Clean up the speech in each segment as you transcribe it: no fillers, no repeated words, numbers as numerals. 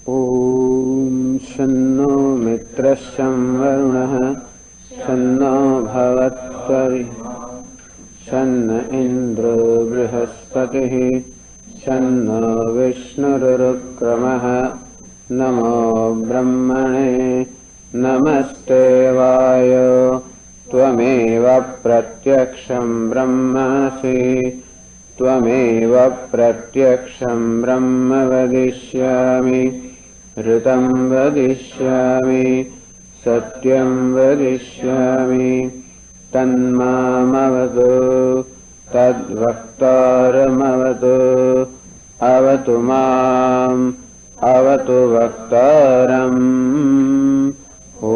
ॐ शन्नो मित्रस्यं वरुणः शन्नो भवत्वरिः शन्न इन्द्रो बृहस्पतिः शन्नो विष्णुरुक्रमः नमो ब्रह्मणे नमस्ते वायो त्वमेव प्रत्यक्षं ब्रह्मासि त्वमेव प्रत्यक्षं ब्रह्म वदिष्यामि ऋतं वदिष्यामि सत्यं वदिष्यामि तन्मामवतु तद्वक्तारमवतु अवतु माम् अवतु वक्तारम्। ॐ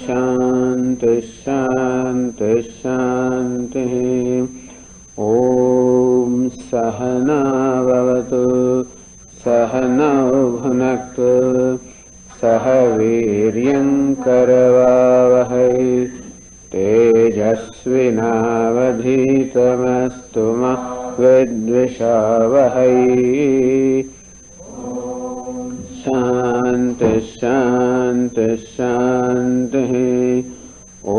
शान्ति शान्ति शान्तिः। ॐ सहनाववतु सहनौ भुनक्तु सह वीर्यङ्करवावहै तेजस्विनावधीतमस्तु मा विद्विषावहै। शान्ति शान्ति शान्तिः। ॐ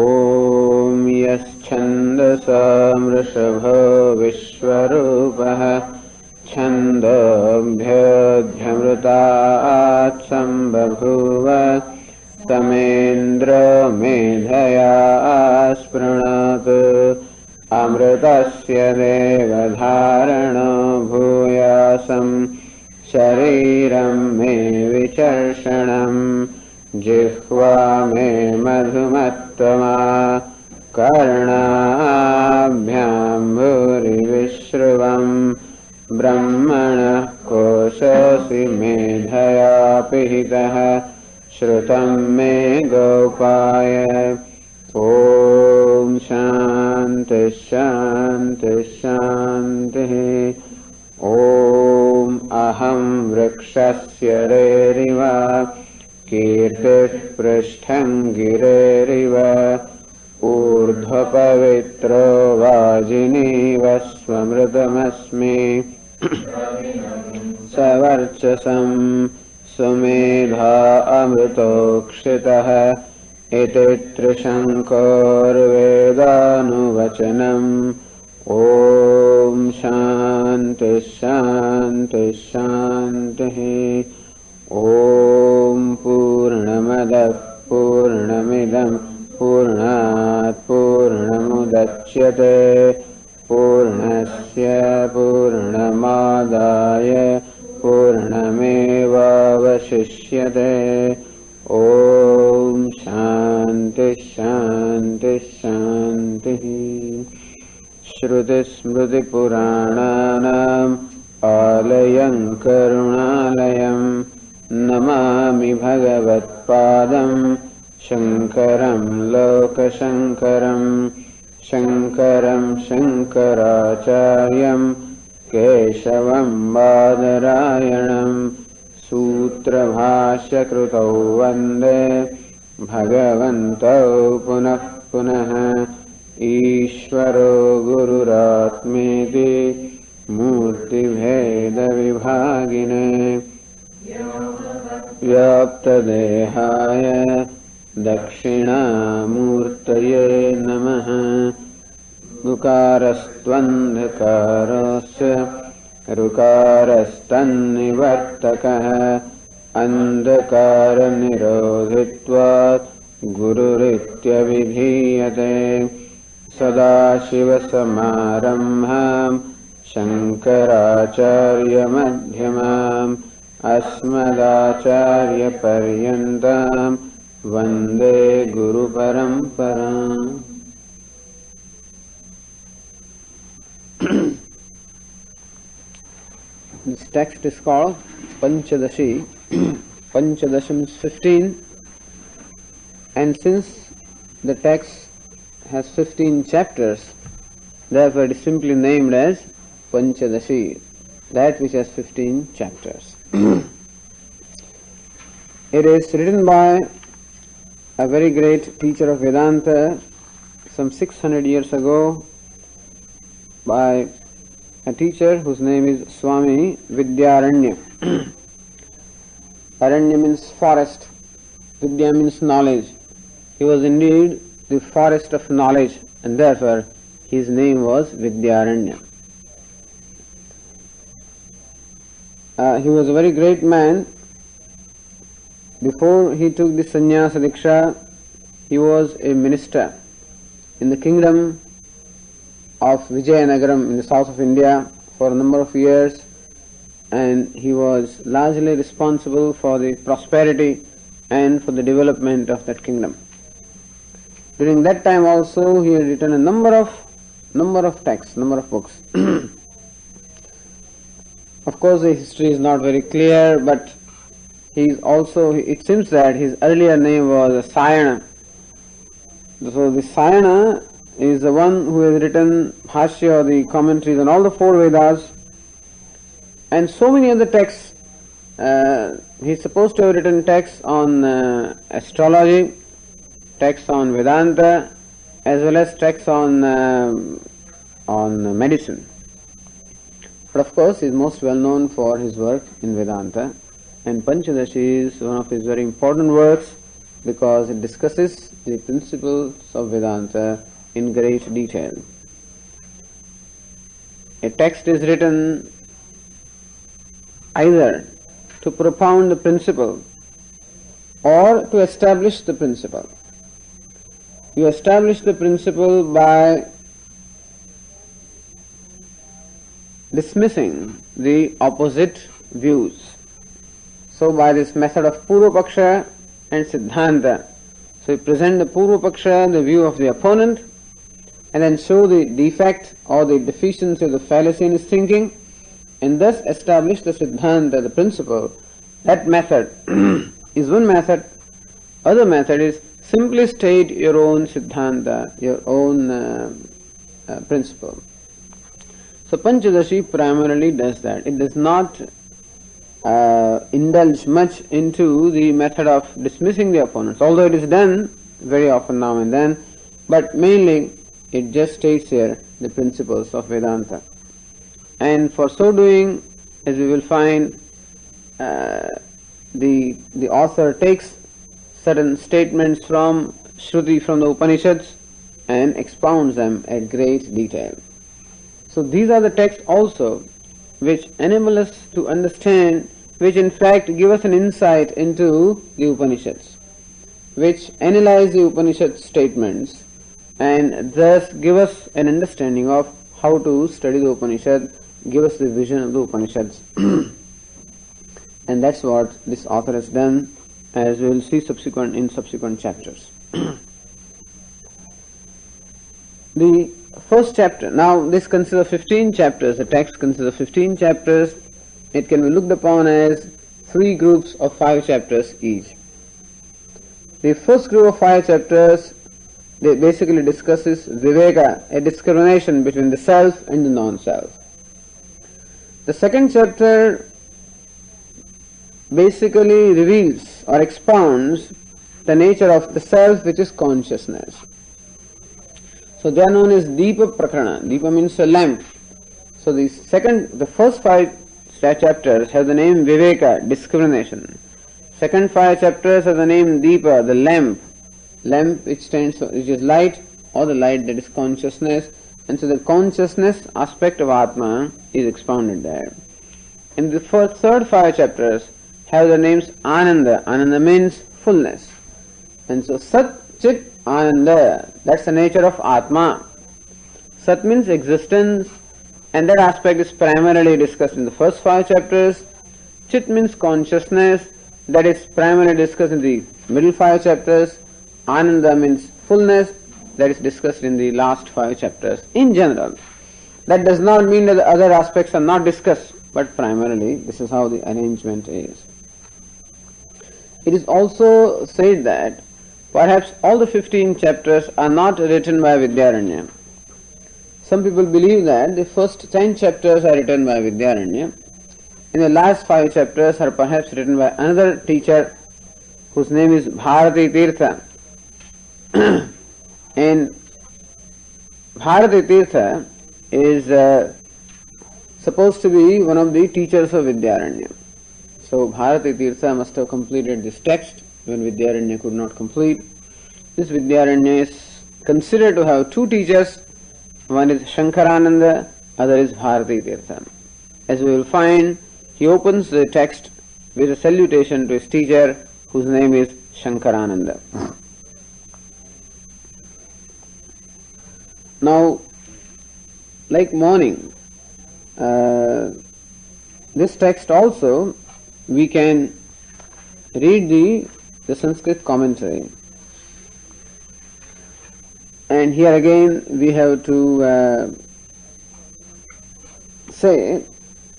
यश्छन्दसा वृषभो विश्वरूपः छन्दोऽभ्योऽध्यमृतात् सम्बभूव तमेन्द्रो मेधया स्पृणोतु अमृतस्य देवधारणो भूयासम् शरीरं मे विचर्षणम् जिह्वा मे मधुमत्तमा कर्णाभ्यां भूरिविश्रुवम् ब्रह्मणः कोशोऽसि मेधया पिहितः श्रुतं मे गोपाय। ॐ शान्ति शान्ति शान्तिः। ॐ अहं वृक्षस्य रेरिव कीर्तिः पृष्ठं गिरेरिव ऊर्ध्वपवित्रो वाजिनीव स्वमृतमस्मि सवर्चसं सुमेधा अमृतोक्षितः इति त्रिशङ्कोर्वेदानुवचनम्। ॐ शान्ति शान्ति शान्तिः। ॐ पूर्णमदः पूर्णमिदं पूर्णात् पूर्णमुदच्यते पूर्णस्य पूर्णमादाय पूर्णमेवावशिष्यते। ॐ शान्ति शान्ति शान्तिः। श्रुतिस्मृतिपुराणानाम् आलयं करुणालयं नमामि भगवत्पादं शङ्करं लोकशङ्करं शङ्करं शङ्कराचार्यं केशवं बादरायणं सूत्रभाष्यकृतौ वन्दे भगवन्तौ पुनः पुनः। ईश्वरो गुरुरात्मेति मूर्तिभेदविभागिने व्याप्तदेहाय दक्षिणामूर्तये नमः। ऋकारस्त्वन्धकारस्य ऋकारस्तन्निवर्तकः अन्धकारनिरोधित्वात् गुरुरित्यभिधीयते। सदाशिवसमारम्भां शङ्कराचार्यमध्यमाम् अस्मदाचार्यपर्यन्तां वन्दे गुरुपरम्पराम्। This text is called Paṃcadaśī. Paṃcadasham is 15, and since the text has 15 chapters, therefore it is simply named as Paṃcadaśī, that which has 15 chapters. It is written by a very great teacher of Vedanta some 600 years ago by a teacher whose name is Swami Vidyaranya. Aranya means forest, Vidya means knowledge. He was indeed the forest of knowledge, and therefore his name was Vidyaranya. He was a very great man. Before he took the sannyasa diksha, he was a minister in the kingdom of Vijayanagaram in the south of India for a number of years, and he was largely responsible for the prosperity and for the development of that kingdom. During that time also he had written a number of texts, number of books. Of course the history is not very clear, but it seems that his earlier name was Sayana. So the Sayana is the one who has written Bhashya, the commentaries on all the four Vedas, and so many other texts. He is supposed to have written texts on astrology, texts on Vedanta, as well as texts on medicine. But of course he is most well known for his work in Vedanta, and Paṃcadaśī is one of his very important works because it discusses the principles of Vedanta in great detail. A text is written either to propound the principle or to establish the principle. You establish the principle by dismissing the opposite views. So by this method of Purva-paksha and Siddhanta, so you present the Purva-paksha, the view of the opponent, and then show the defect or the deficiency of the fallacy in his thinking, and thus establish the Siddhanta, the principle. That method is one method. Other method is simply state your own Siddhanta, your own principle. So Paṃcadaśī primarily does that. It does not indulge much into the method of dismissing the opponents, although it is done very often now and then, but mainly it just states here the principles of Vedanta. And for so doing, as we will find, the author takes certain statements from Shruti, from the Upanishads, and expounds them at great detail. So these are the texts also which enable us to understand, which in fact give us an insight into the Upanishads, which analyze the Upanishad statements and thus give us an understanding of how to study the Upanishad, give us the vision of the Upanishads. And that's what this author has done, as we will see in subsequent chapters. The first chapter, now this consists of 15 chapters, the text consists of 15 chapters. It can be looked upon as 3 groups of 5 chapters each. The first group of 5 chapters, they basically discusses Viveka, a discrimination between the self and the non-self. The second chapter basically reveals or expounds the nature of the self, which is consciousness. So they are known as Deepa Prakarana. Deepa means a lamp. So the first 5 chapters have the name Viveka, discrimination. Second 5 chapters have the name Deepa, the lamp. Lamp which is light, or the light that is consciousness. And so the consciousness aspect of Atma is expounded there. In the third 5 chapters have the names Ananda. Ananda means fullness. And so Sat, Chit, Ananda, that's the nature of Atma. Sat means existence, and that aspect is primarily discussed in the first 5 chapters. Chit means consciousness, that is primarily discussed in the middle 5 chapters. Ananda means fullness, that is discussed in the last 5 chapters in general. That does not mean that the other aspects are not discussed, but primarily this is how the arrangement is. It is also said that perhaps all the 15 chapters are not written by Vidyaranya. Some people believe that the first 10 chapters are written by Vidyaranya, and the last 5 chapters are perhaps written by another teacher whose name is Bharati Tirtha. And Bharati Tirtha is supposed to be one of the teachers of Vidyaranya. So Bharati Tirtha must have completed this text when Vidyaranya could not complete. This Vidyaranya is considered to have two teachers. One is Shankarananda, other is Bharati Tirtha. As we will find, he opens the text with a salutation to his teacher, whose name is Shankarananda. Now, like morning, this text also we can read the Sanskrit commentary. And here again we have to say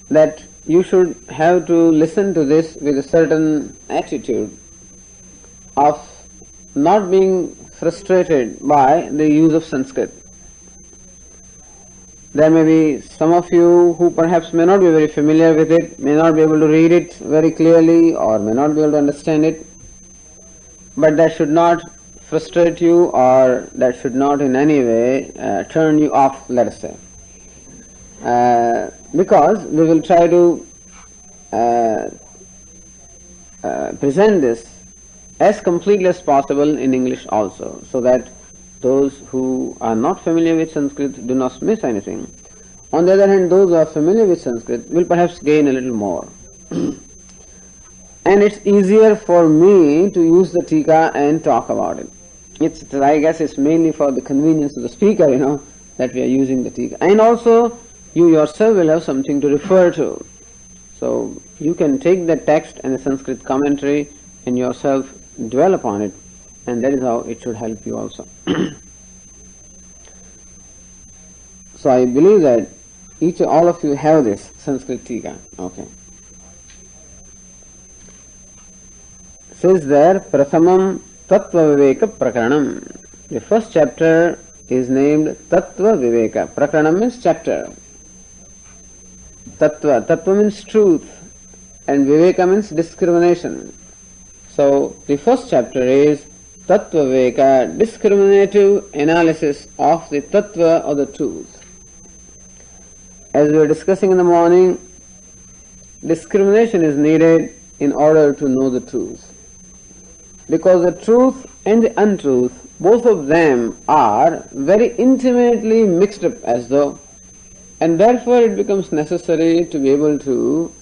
that you should have to listen to this with a certain attitude of not being frustrated by the use of Sanskrit. There may be some of you who perhaps may not be very familiar with it, may not be able to read it very clearly or may not be able to understand it, but that should not frustrate you or that should not in any way turn you off, let us say. Because we will try to present this as completely as possible in English also, so that those who are not familiar with Sanskrit do not miss anything. On the other hand, those who are familiar with Sanskrit will perhaps gain a little more. And it's easier for me to use the Tika and talk about it. I guess it's mainly for the convenience of the speaker, that we are using the Tika. And also, you yourself will have something to refer to. So, you can take the text and the Sanskrit commentary and yourself dwell upon it, and that is how it should help you also. So I believe that all of you have this Sanskrit Tika. Okay. Says there, Prathamam Tattva Viveka Prakaranam. The first chapter is named Tattva Viveka. Prakaranam means chapter. Tattva means truth, and Viveka means discrimination. So the first chapter is Tattva Viveka, discriminative analysis of the Tattva or the truth. As we were discussing in the morning, discrimination is needed in order to know the truth. Because the truth and the untruth, both of them are very intimately mixed up as though, and therefore it becomes necessary to be able to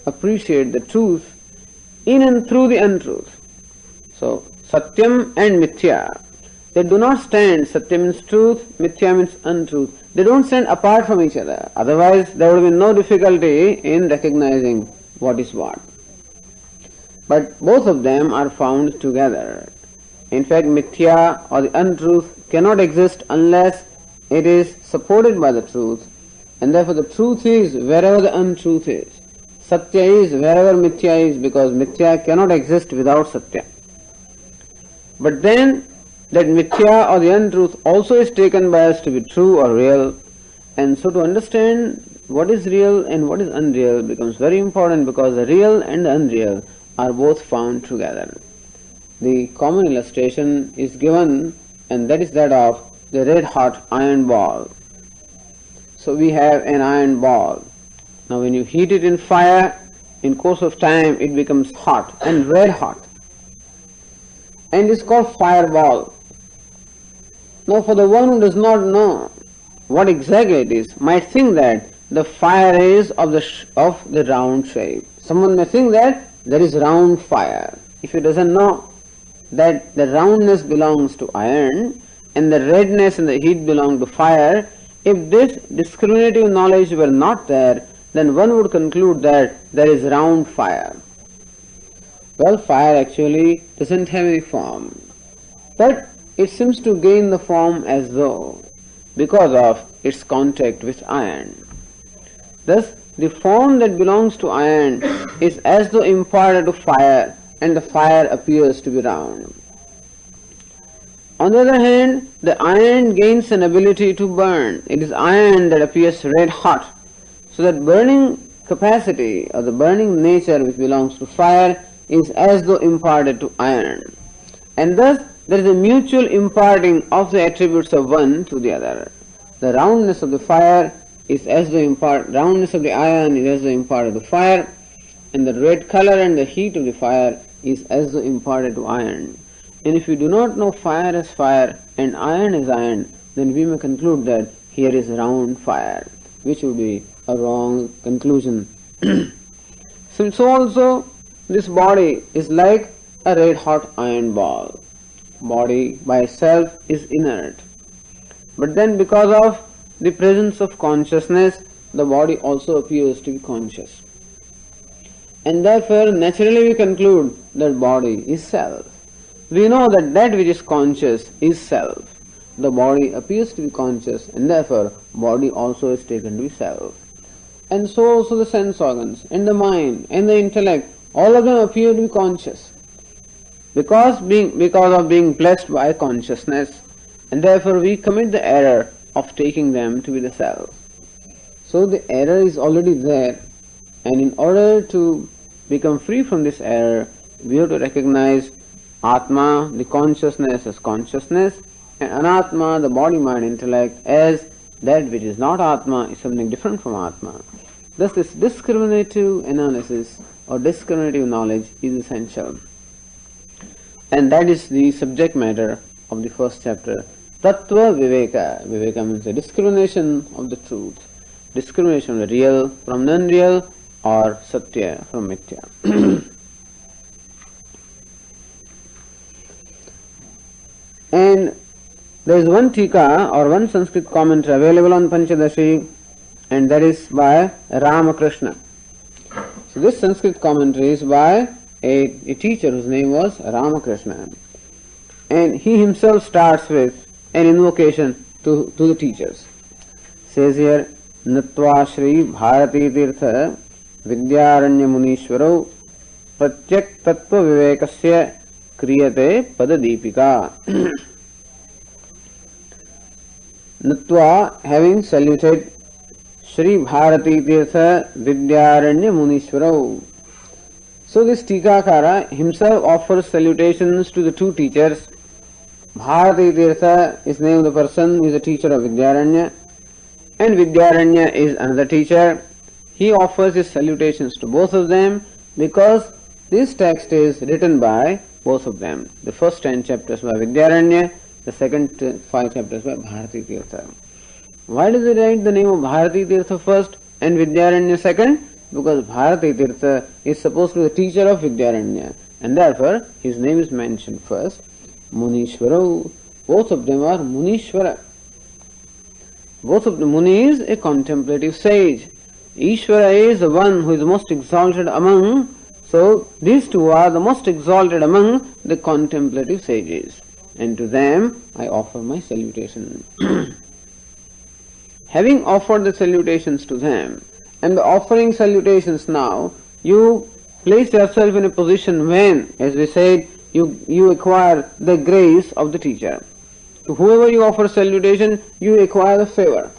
appreciate the truth in and through the untruth. So, Satyam and Mithya, they do not stand, Satya means truth, Mithya means untruth. They don't stand apart from each other. Otherwise, there would be no difficulty in recognizing what is what. But both of them are found together. In fact, Mithya or the untruth cannot exist unless it is supported by the truth. And therefore the truth is wherever the untruth is. Satya is wherever Mithya is, because Mithya cannot exist without Satya. But then that Mithya or the untruth also is taken by us to be true or real. And so to understand what is real and what is unreal becomes very important, because the real and the unreal are both found together. The common illustration is given, and that is that of the red hot iron ball. So we have an iron ball. Now when you heat it in fire, in course of time it becomes hot and red hot. And it's called fireball. Now for the one who does not know what exactly it is, might think that the fire is of the round shape. Someone may think that there is round fire. If he doesn't know that the roundness belongs to iron and the redness and the heat belong to fire, if this discriminative knowledge were not there, then one would conclude that there is round fire. Well, fire actually doesn't have any form, but it seems to gain the form as though because of its contact with iron. Thus, the form that belongs to iron is as though imparted to fire, and the fire appears to be round. On the other hand, the iron gains an ability to burn. It is iron that appears red hot. So that burning capacity or the burning nature which belongs to fire is as though imparted to iron. And thus there is a mutual imparting of the attributes of one to the other. The roundness of the fire is as though roundness of the iron is as though imparted to fire, and the red color and the heat of the fire is as though imparted to iron. And if we do not know fire as fire and iron as iron, then we may conclude that here is round fire, which would be a wrong conclusion. So also this body is like a red hot iron ball. Body by itself is inert. But then because of the presence of consciousness, the body also appears to be conscious. And therefore naturally we conclude that body is self. We know that that which is conscious is self. The body appears to be conscious, and therefore body also is taken to be self. And so also the sense organs and the mind and the intellect, all of them appear to be conscious. Because of being blessed by consciousness, and therefore we commit the error of taking them to be the self. So the error is already there, and in order to become free from this error, we have to recognize Atma, the consciousness, as consciousness, and Anatma, the body, mind, intellect, as that which is not Atma, is something different from Atma. Thus this discriminative analysis or discriminative knowledge is essential. And that is the subject matter of the first chapter. Tattva Viveka. Viveka means the discrimination of the truth. Discrimination of the real from non-real, or Satya from Mithya. And there is one Tika or one Sanskrit commentary available on Paṃcadaśī, and that is by Ramakrishna. So this Sanskrit commentary is by a teacher whose name was Ramakrishna. And he himself starts with an invocation to the teachers. Says here, Natva Shri Bharati Tirtha Vidyaranya Munishwaro Pratyak Tattva Vivekasya Kriyate Padadipika. Natva, having saluted Shri Bharati Tirtha Vidyaranya Munishwaro. So this Tikakara himself offers salutations to the two teachers. Bharati Tirtha is the name of the person who is a teacher of Vidyaranya, and Vidyaranya is another teacher. He offers his salutations to both of them because this text is written by both of them. The first 10 chapters by Vidyaranya, the second 5 chapters by Bharati Tirtha. Why does he write the name of Bharati Tirtha first and Vidyaranya second? Because Bharati Tirtha is supposed to be the teacher of Vidyaranya, and therefore his name is mentioned first. Munishwara, both of them are Munishwara. Both of the Muni is a contemplative sage. Ishvara is the one who is most exalted among, so these two are the most exalted among the contemplative sages. And to them I offer my salutation. Having offered the salutations to them, and by offering salutations now, you place yourself in a position when, as we said, you acquire the grace of the teacher. To whoever you offer salutation, you acquire the favor.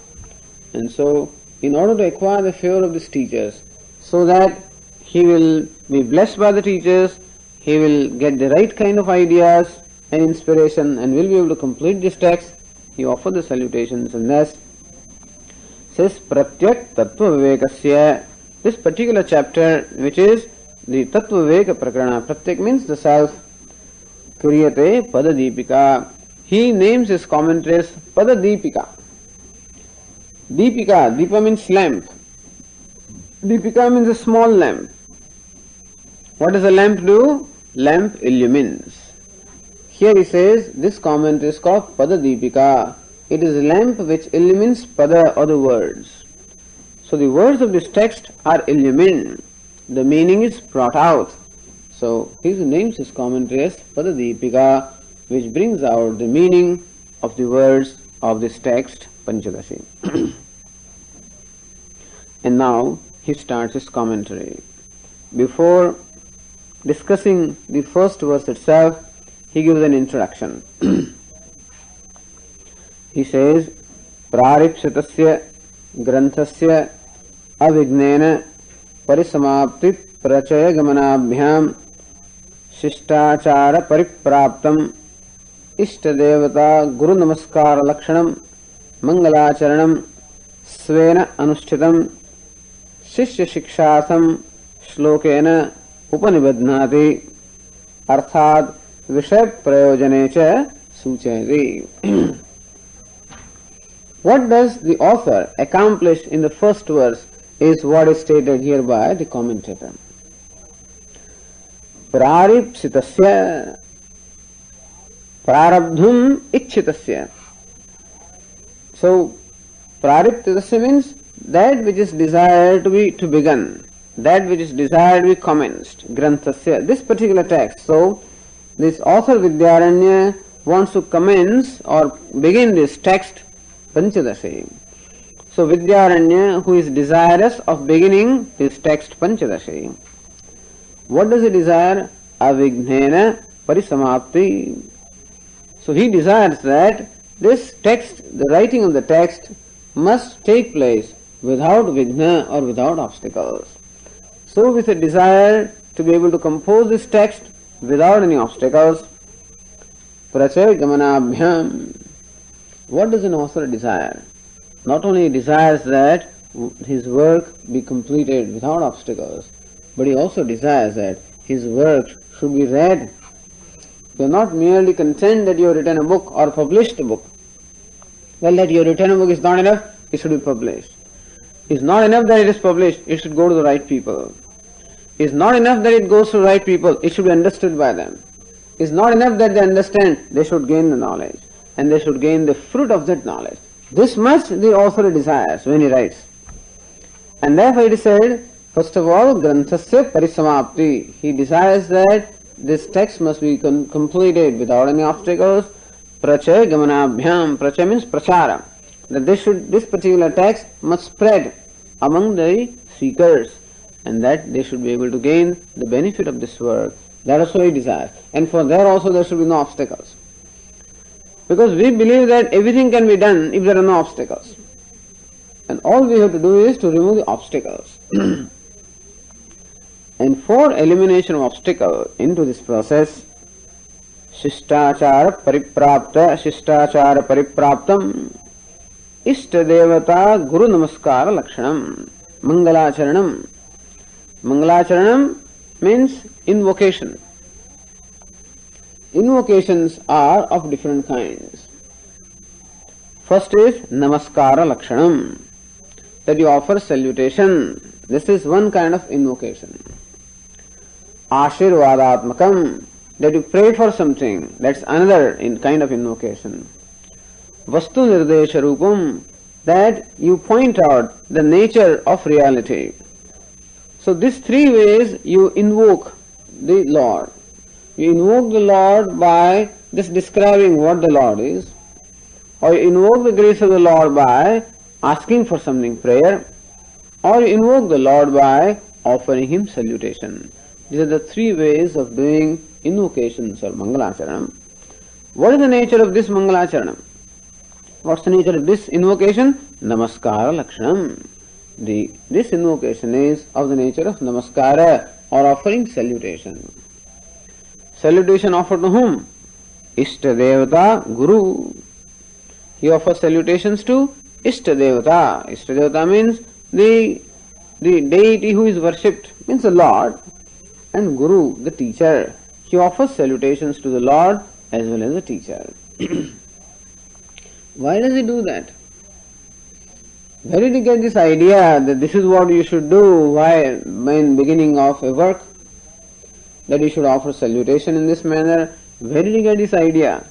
And so, in order to acquire the favor of these teachers, so that he will be blessed by the teachers, he will get the right kind of ideas and inspiration, and will be able to complete this text, he offers the salutations, and thus says Pratyak Tattva Vivekasya. This particular chapter, which is the Tattva Viveka Prakarana, Pratyak means the self, Kriyate Padadipika. He names his commentaries Padadipika. Deepika, Deepa means lamp. Deepika means a small lamp. What does a lamp do? Lamp illumines. Here he says this commentary is called Padadipika. It is a lamp which illumines Pada or the words. So the words of this text are illumined. The meaning is brought out. So he names his commentary as Padadipika, which brings out the meaning of the words of this text, Paṃcadaśī. And now he starts his commentary. Before discussing the first verse itself, he gives an introduction. He says, Praripsitasya granthasya avignena parisamapti prachaya gamanabhyam शिष्टाचार परिप्राप्तम इष्ट देवता गुरु नमस्कार लक्षणम मंगलाचरणम स्वेन अनुष्ठितम शिष्य शिक्षार्थम श्लोकेन उपनिबध्नाति अर्थात विषय प्रयोजने च सूचयति. What does the author accomplish in the first verse is what is stated here by the commentator. Praripsitasya prarabdhum ichchitasya. So, praripsitasya means that which is desired to begin, that which is desired to be commenced, granthasya, this particular text. So, this author Vidyaranya wants to commence or begin this text Paṃcadaśī. So Vidyaranya, who is desirous of beginning this text Paṃcadaśī, what does he desire? Avighnena parisamapti. So he desires that this text, the writing of the text, must take place without vighna or without obstacles. So with a desire to be able to compose this text without any obstacles, prachay gamanabhyam. What does an author desire? Not only he desires that his work be completed without obstacles, but he also desires that his work should be read. You are not merely content that you have written a book or published a book. Well, that you have written a book is not enough, it should be published. It is not enough that it is published, it should go to the right people. It is not enough that it goes to the right people, it should be understood by them. It is not enough that they understand, they should gain the knowledge. And they should gain the fruit of that knowledge. This much the author desires when he writes. And therefore it is said, first of all, granthasya parisamapti. He desires that this text must be completed without any obstacles. Prachay gamanabhyam. Prachay means prachara. That this particular text must spread among the seekers, and that they should be able to gain the benefit of this work. That also he desires. And for there also there should be no obstacles. Because we believe that everything can be done if there are no obstacles. And all we have to do is to remove the obstacles. And for elimination of obstacle into this process, Shistachara Paripraptam Ishtadevata Guru Namaskara Lakshanam Mangalacharanam. Mangalacharanam means invocation. Invocations are of different kinds. First is Namaskara Lakshanam, that you offer salutation. This is one kind of invocation. Ashirvadatmakam, that you pray for something. That's another kind of invocation. Vastu Nirdesha Rupam, that you point out the nature of reality. So these three ways you invoke the Lord. You invoke the Lord by just describing what the Lord is, or you invoke the grace of the Lord by asking for something, prayer, or you invoke the Lord by offering Him salutation. These are the three ways of doing invocations or Mangalacharanam. What is the nature of this Mangalacharanam? What's the nature of this invocation? Namaskara Lakshanam. This invocation is of the nature of Namaskara, or offering salutation. Salutation offered to whom? Ishtadevata Guru. He offers salutations to Ishtadevata. Ishtadevata means the deity who is worshipped, means the Lord, and Guru, the teacher. He offers salutations to the Lord as well as the teacher. Why does he do that? Where did he get this idea that this is what you should do? Why, in beginning of a work, that you should offer salutation in this manner? Where did he get this idea?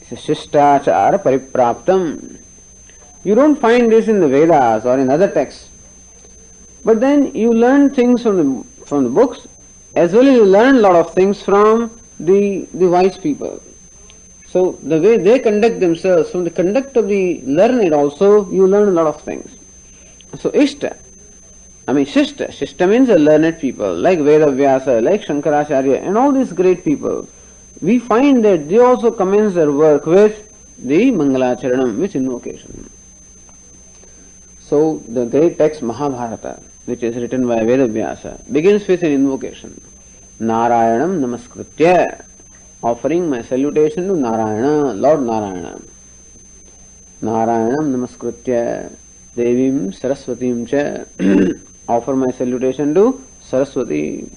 It's a Shistachara Paripraptam. You don't find this in the Vedas or in other texts. But then you learn things from the books, as well as you learn a lot of things from the wise people. So the way they conduct themselves, from the conduct of the learned also, you learn a lot of things. So Shista means the learned people, like Vedavyasa, like Shankaracharya, and all these great people. We find that they also commence their work with the Mangalacharanam, with invocation. So the great text Mahabharata, which is written by Vedavyasa, begins with an invocation. Narayanam Namaskritya, offering my salutation to Narayana, Lord Narayana. Narayanam Namaskritya, Devim Saraswatim cha, offer my salutation to Saraswati.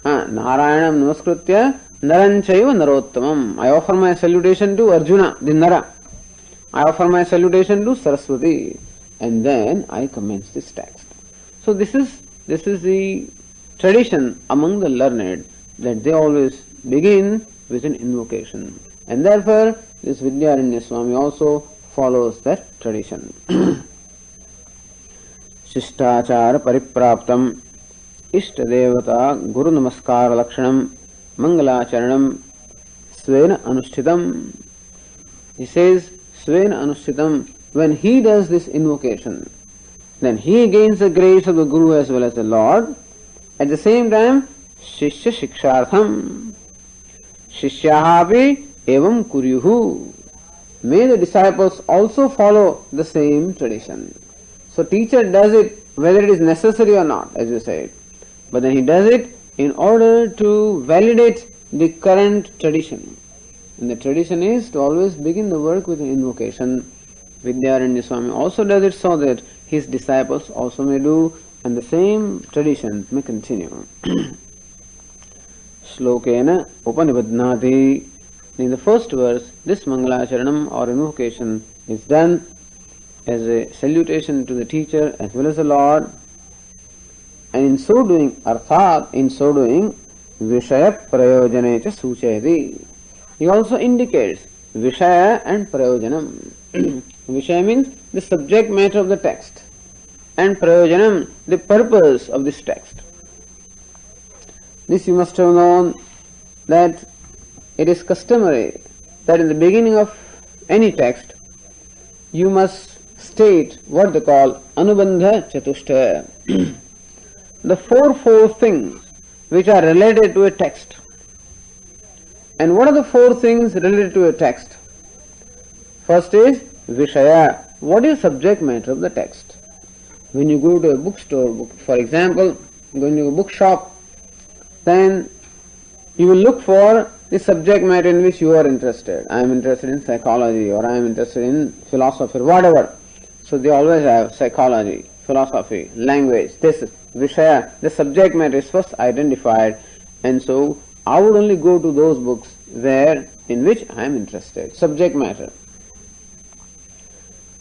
Narayanam namaskritya naranchaiva narottamam. I offer my salutation to Arjuna, the Nara. I offer my salutation to Saraswati. And then I commence this text. So this is the tradition among the learned, that they always begin with an invocation. And therefore, this Vidyaranya Swami also follows that tradition. Shishtachara paripraptam ishtadevata guru namaskara lakshanam mangalacharanam svena anushtitam. He says, svena anushtitam, when he does this invocation, then he gains the grace of the Guru as well as the Lord. At the same time, shishya shikshartham, shishyahapi evam kuryuhu. May the disciples also follow the same tradition. So teacher does it whether it is necessary or not, as you said. But then he does it in order to validate the current tradition. And the tradition is to always begin the work with an invocation. Vidyaranya Swami also does it so that his disciples also may do, and the same tradition may continue. Shlokena upanibadnati. In the first verse, this Mangalacharanam or invocation is done as a salutation to the teacher as well as the Lord. And in so doing, arthat, in so doing, Vishaya Prayojanecha Suchayati. He also indicates Vishaya and Prayojanam. Vishaya means the subject matter of the text, and Prayojanam, the purpose of this text. This you must have known, that it is customary that in the beginning of any text you must state what they call Anubandha Chatushtaya. The four things which are related to a text. And what are the four things related to a text? First is Vishaya. What is subject matter of the text? When you go to a bookstore, for example, going to a bookshop, then you will look for the subject matter in which you are interested. I am interested in psychology, or I am interested in philosophy, whatever. So they always have psychology, philosophy, language. This is Vishaya. The subject matter is first identified, and so I would only go to those books in which I am interested. Subject matter.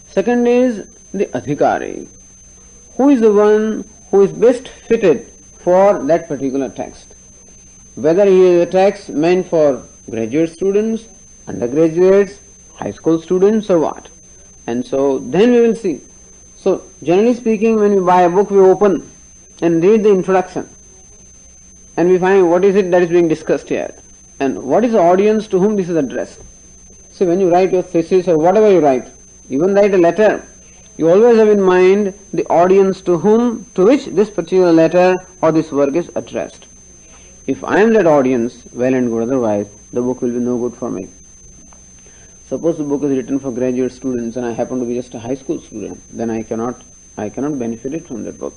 Second is the Adhikari. Who is the one who is best fitted for that particular text? Whether he is a text meant for graduate students, undergraduates, high school students, or what. And so then we will see. So generally speaking, when we buy a book, we open and read the introduction. And we find what is it that is being discussed here. And what is the audience to whom this is addressed. So when you write your thesis or whatever you write, even write a letter, you always have in mind the audience to which this particular letter or this work is addressed. If I am that audience, well and good, otherwise the book will be no good for me. Suppose the book is written for graduate students and I happen to be just a high school student, then I cannot benefit from that book.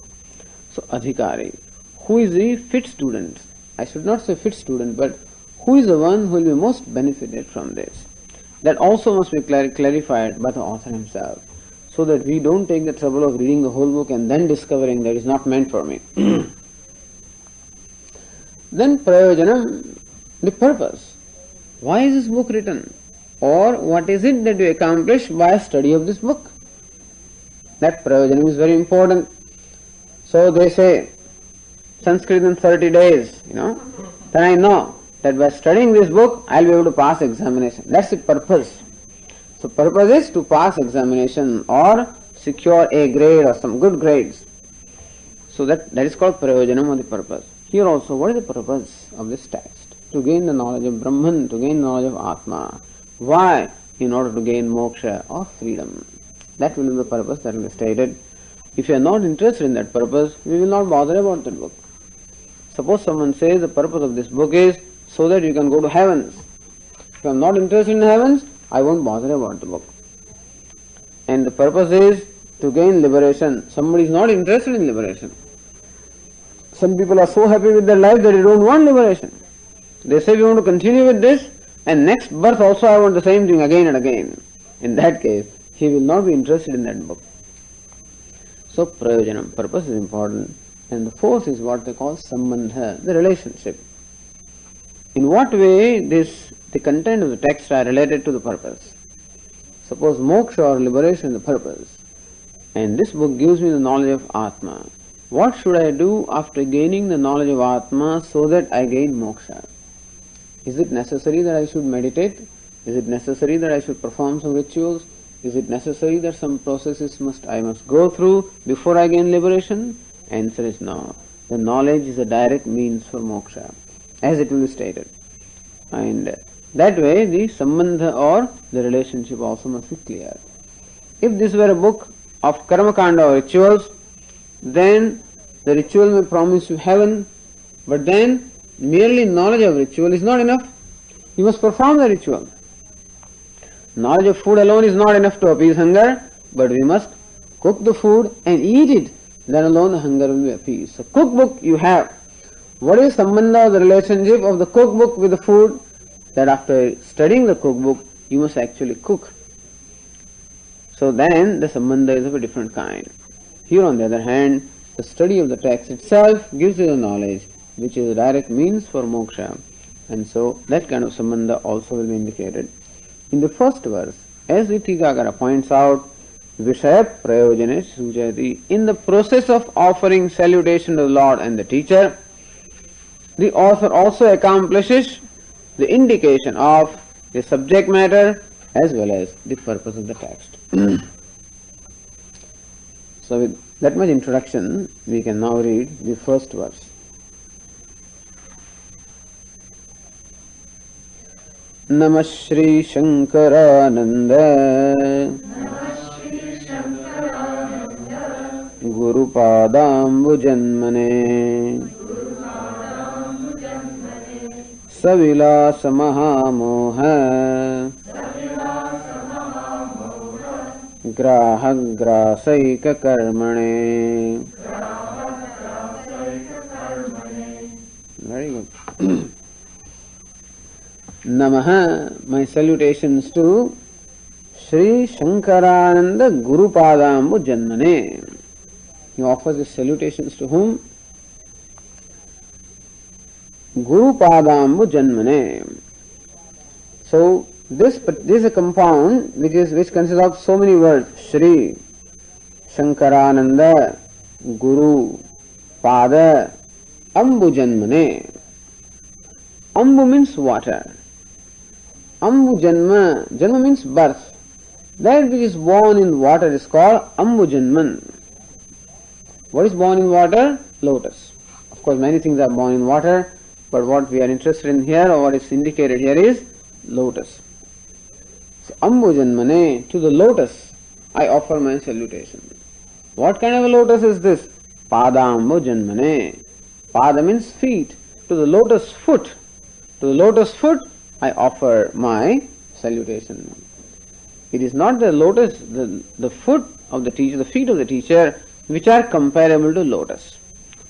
So Adhikari, who is the fit student? I should not say fit student, but who is the one who will be most benefited from this? That also must be clarified by the author himself, so that we don't take the trouble of reading the whole book and then discovering that it is not meant for me. Then Prayojanam, the purpose. Why is this book written? Or what is it that you accomplish by study of this book? That Prayojanam is very important. So they say, Sanskrit in 30 days, then I know that by studying this book, I will be able to pass examination. That's the purpose. So purpose is to pass examination or secure a grade or some good grades. So that is called Prayojanam, or the purpose. Here also, what is the purpose of this text? To gain the knowledge of Brahman, to gain knowledge of Atma. Why? In order to gain moksha or freedom. That will be the purpose that will be stated. If you are not interested in that purpose, we will not bother about that book. Suppose someone says the purpose of this book is so that you can go to heavens. If I am not interested in heavens, I won't bother about the book. And the purpose is to gain liberation. Somebody is not interested in liberation. Some people are so happy with their life that they don't want liberation. They say we want to continue with this, and next birth also I want the same thing again and again. In that case, he will not be interested in that book. So Prayojanam, purpose is important. And the fourth is what they call sambandha, the relationship. In what way the content of the text are related to the purpose. Suppose moksha or liberation is the purpose, and this book gives me the knowledge of Atma. What should I do after gaining the knowledge of Atma so that I gain moksha? Is it necessary that I should meditate? Is it necessary that I should perform some rituals? Is it necessary that some processes I must go through before I gain liberation? Answer is no. The knowledge is a direct means for moksha, as it will be stated. And that way the sambandha or the relationship also must be clear. If this were a book of karmakanda or rituals, then the ritual may promise you heaven, but then merely knowledge of ritual is not enough. You must perform the ritual. Knowledge of food alone is not enough to appease hunger, but we must cook the food and eat it. Then alone the hunger will be appeased. So cookbook you have. What is sambandha, the relationship of the cookbook with the food? That after studying the cookbook, you must actually cook. So then the sambandha is of a different kind. Here on the other hand, the study of the text itself gives you the knowledge, which is a direct means for moksha. And so that kind of sambandha also will be indicated. In the first verse, as the Tikakara points out, Vishaya Prayojane Sujati, in the process of offering salutation to the Lord and the teacher, the author also accomplishes the indication of the subject matter as well as the purpose of the text. So with that much introduction, we can now read the first verse. Namah Shri Shankarananda Guru Padambu Janmane Savilasa Mahamoha Grahagrasaika Karmane. Very good. Namaha, my salutations to Sri Shankarananda Guru Padambu Janmane. He offers his salutations to whom? Guru Padambu Janmane. So this is a compound which consists of so many words. Shri, Shankarananda, Guru, Pada, Ambu Janmane. Ambu means water. Ambu Janma, Janma means birth. That which is born in water is called Ambu Janman. What is born in water? Lotus. Of course, many things are born in water, but what we are interested in here, or what is indicated here, is lotus. So, Ambu Janmane, to the lotus, I offer my salutation. What kind of a lotus is this? Padambu Janmane. Pada means feet. To the lotus foot. To the lotus foot, I offer my salutation. It is not the lotus, the foot of the teacher, the feet of the teacher, which are comparable to lotus.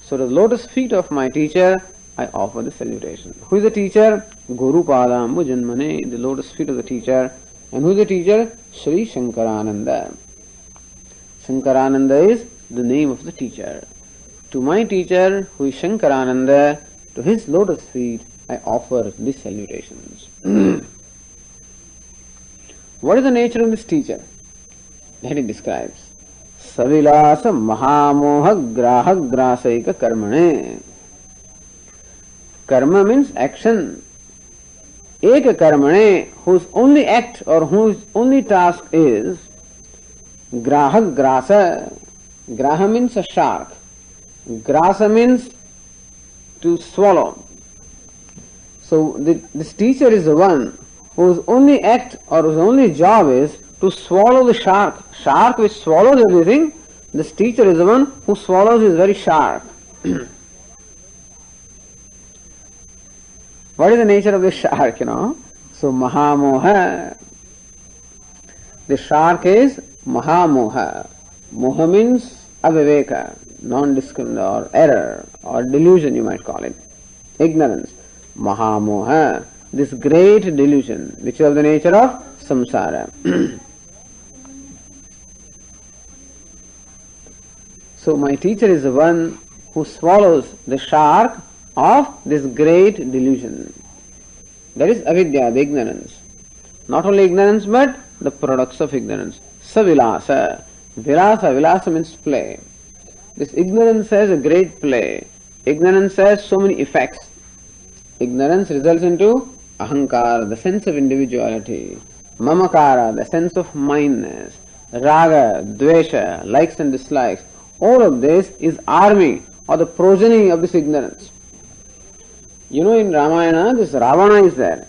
So the lotus feet of my teacher, I offer the salutation. Who is the teacher? Guru Padambu Janmane, the lotus feet of the teacher. And who is the teacher? Sri Shankarananda. Shankarananda is the name of the teacher. To my teacher, who is Shankarananda, to his lotus feet, I offer these salutations. What is the nature of this teacher? That he describes. Savilasa Mahamoha Graha Grasaika Karmane. Karma means action. Eka Karmane, whose only act or whose only task is Graha Grasa. Graha means a shark. Grasa means to swallow. So this teacher is the one whose only act or whose only job is to swallow the shark. Shark which swallows everything, this teacher is the one who swallows his very shark. What is the nature of the shark, So Mahamoha. The shark is Mahamoha. Moha means aviveka, non-discrimination or error or delusion you might call it. Ignorance. Mahamoha. This great delusion, which is of the nature of samsara. So my teacher is the one who swallows the shark of this great delusion. That is avidya, the ignorance. Not only ignorance, but the products of ignorance. Savilasa. Vilasa means play. This ignorance has a great play. Ignorance has so many effects. Ignorance results into ahankara, the sense of individuality. Mamakara, the sense of mindness. Raga, dvesha, likes and dislikes. All of this is army or the progeny of this ignorance. You know, in Ramayana, this Ravana is there.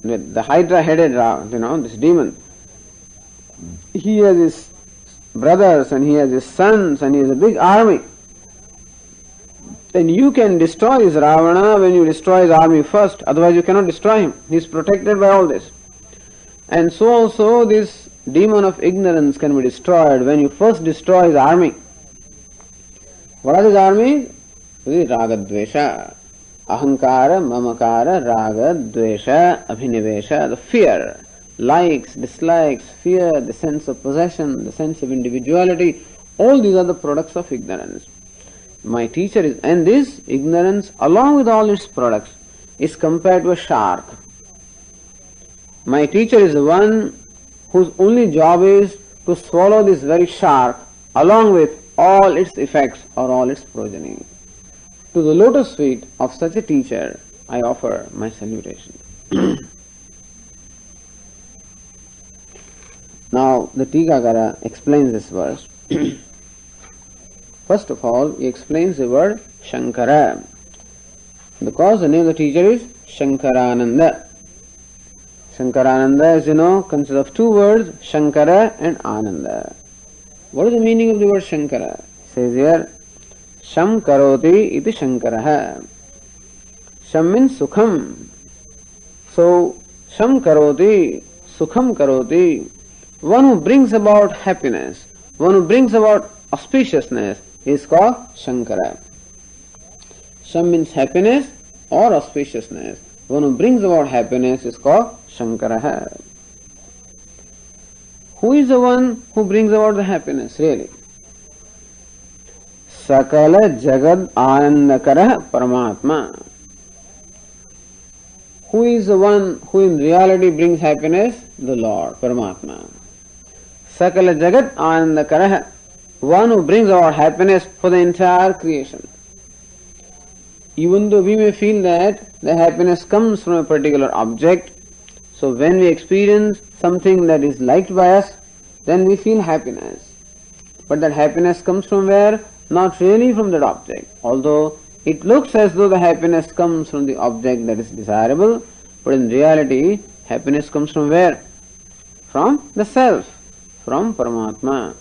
The hydra-headed, this demon. He has his brothers and he has his sons and he has a big army. Then you can destroy this Ravana when you destroy his army first. Otherwise you cannot destroy him. He is protected by all this. And so also this demon of ignorance can be destroyed when you first destroy his army. What are his armies? Raga dvesha. Ahankara, mamakara, raga, dvesha, abhinivesha, the fear, likes, dislikes, fear, the sense of possession, the sense of individuality, all these are the products of ignorance. My teacher is, and this ignorance along with all its products is compared to a shark. My teacher is the one whose only job is to swallow this very shark along with all its effects or all its progeny. To the lotus feet of such a teacher, I offer my salutation. Now, the Tikakara explains this verse. First of all, he explains the word Shankara. Because the name of the teacher is Shankarananda. Shankarananda, as you know, consists of two words, Shankara and Ananda. What is the meaning of the word Shankara? It says here, Sham karoti iti Shankaraha. Sham means Sukham. So, Sham karoti, Sukham karoti. One who brings about happiness, one who brings about auspiciousness is called Shankara. Sham means happiness or auspiciousness. One who brings about happiness is called Shankaraha. Who is the one who brings about the happiness really? Sakala Jagad Anandakara Paramatma. Who is the one who in reality brings happiness? The Lord, Paramatma. Sakala Jagat Anandakara, one who brings about happiness for the entire creation. Even though we may feel that the happiness comes from a particular object, so when we experience something that is liked by us, then we feel happiness. But that happiness comes from where? Not really from that object. Although it looks as though the happiness comes from the object that is desirable, but in reality, happiness comes from where? From the self, from Paramatma.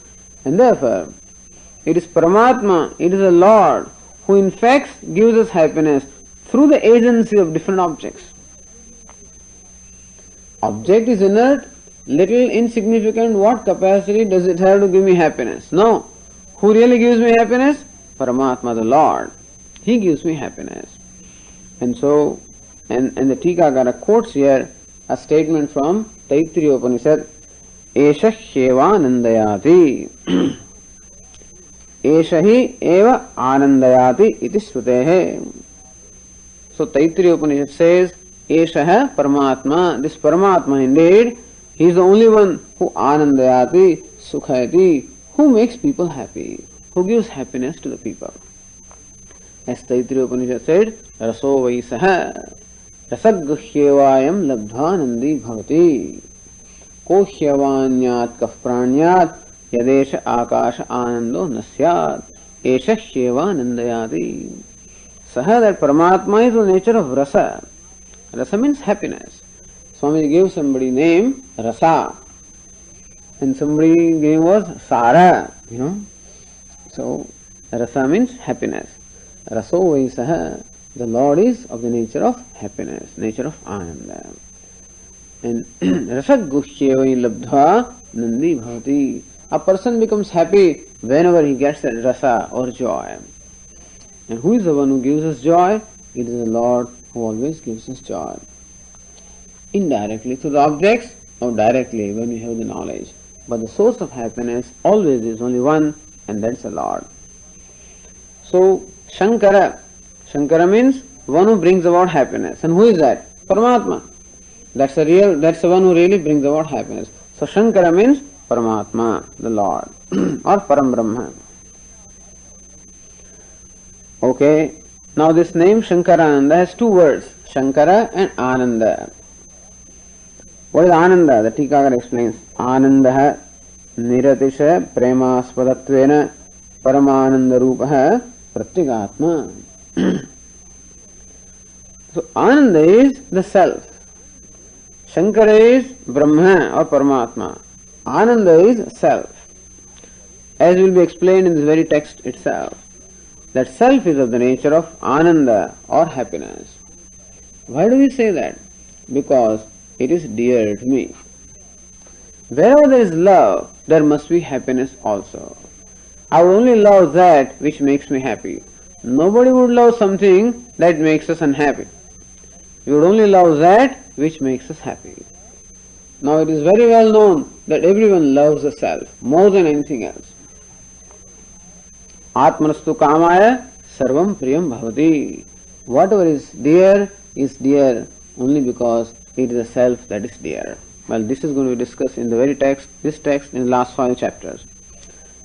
And therefore, it is Paramatma, it is the Lord, who in fact gives us happiness through the agency of different objects. Object is inert, little, insignificant. What capacity does it have to give me happiness? No. Who really gives me happiness? Paramatma, the Lord. He gives me happiness. And so, and the Tikakara quotes here a statement from Taittiriya Upanishad, Esha Hyeva Anandayati. Esha hi eva Anandayati iti Shrutehe. So Taittiriya Upanishad says, Esha Paramatma, this Paramatma indeed, he is the only one who Anandayati, Sukhayati, who makes people happy, who gives happiness to the people. As Taittiriya Upanishad said, Raso Vaisaha, Rasaguhyevayam Labdhanandi Bhavati, Kohyavanyat Kafpranyat, Yadesha Akasha Anando Nasyat, Esha Hyeva Nandayati. Saha, that Paramatma is the nature of Rasa. Rasa means happiness. Swami gave somebody name Rasa. And somebody name was Sara, So, Rasa means happiness. Raso Vaisaha, the Lord is of the nature of happiness, nature of Ananda. And Rasaguhyevai Labdha Nandi Bhavati. A person becomes happy whenever he gets that rasa or joy. And who is the one who gives us joy? It is the Lord who always gives us joy. Indirectly through the objects or directly when we have the knowledge. But the source of happiness always is only one, and that's the Lord. So, Shankara. Shankara means one who brings about happiness. And who is that? Paramatma. That's the one who really brings about happiness. So Shankara means Paramatma, the Lord, or Param Brahma. Okay, now this name Shankarananda has two words, Shankara and Ananda. What is Ananda? The Tikakara explains, Ananda Niratisha Premaspadattvena Paramananda Rupaha Pratyagatma. So Ananda is the self. Shankara is Brahma or Paramatma. Ananda is self. As will be explained in this very text itself, that self is of the nature of Ananda or happiness. Why do we say that? Because it is dear to me. Wherever there is love, there must be happiness also. I would only love that which makes me happy. Nobody would love something that makes us unhappy. We would only love that which makes us happy. Now it is very well known that everyone loves the self more than anything else. Atmanastu kamaya sarvam priyam bhavati. Whatever is dear only because it is the self that is dear. Well, this is going to be discussed in the very text, this text in the last 5 chapters.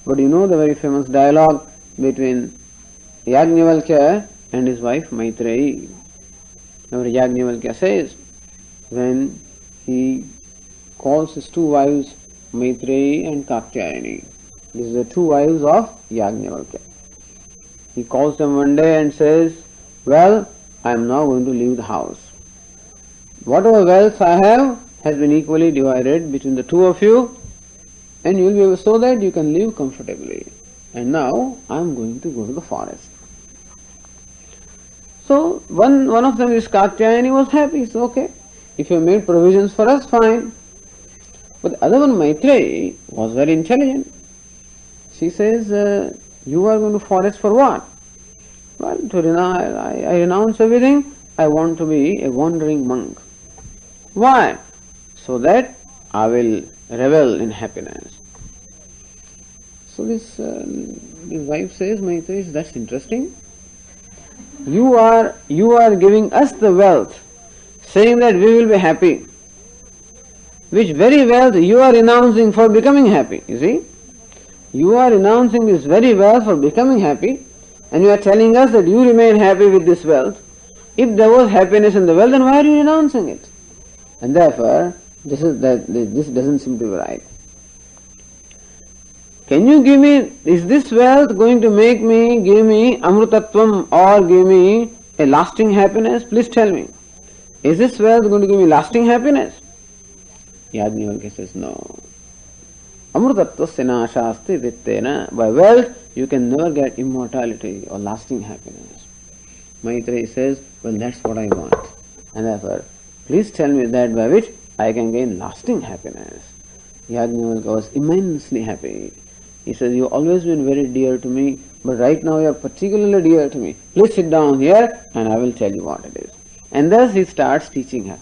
But you know the very famous dialogue between Yajnavalkya and his wife Maitreyi. Now Yajnavalkya says, when he calls his 2 wives Maitreyi and Katyayani, these are the 2 wives of Yajnavalkya. He calls them one day and says, well, I am now going to leave the house. Whatever wealth I have has been equally divided between the 2 of you, and you will be able so that you can live comfortably. And now I am going to go to the forest. So one of them is Katyayani, was happy. So okay, if you have made provisions for us, fine. But the other one, Maitreyi, was very intelligent. She says, you are going to forest for what? Well, I renounce everything. I want to be a wandering monk. Why? So that I will revel in happiness. So this wife says, Maitreyi, that's interesting. You are giving us the wealth, saying that we will be happy. Which very wealth you are renouncing for becoming happy, you see? You are renouncing this very wealth for becoming happy, and you are telling us that you remain happy with this wealth. If there was happiness in the wealth, then why are you renouncing it? And therefore, this doesn't seem to be right. Can you give me, is this wealth going to give me amrutatvam or give me a lasting happiness? Please tell me. Is this wealth going to give me lasting happiness? Yajnavalkya says, no. Amrutatvasya nashasti vittena. By wealth, you can never get immortality or lasting happiness. Maitreyi says, well, that's what I want. And therefore, please tell me that by which I can gain lasting happiness. Yajnavalkya was immensely happy. He says, you've always been very dear to me, but right now you are particularly dear to me. Please sit down here and I will tell you what it is. And thus he starts teaching her.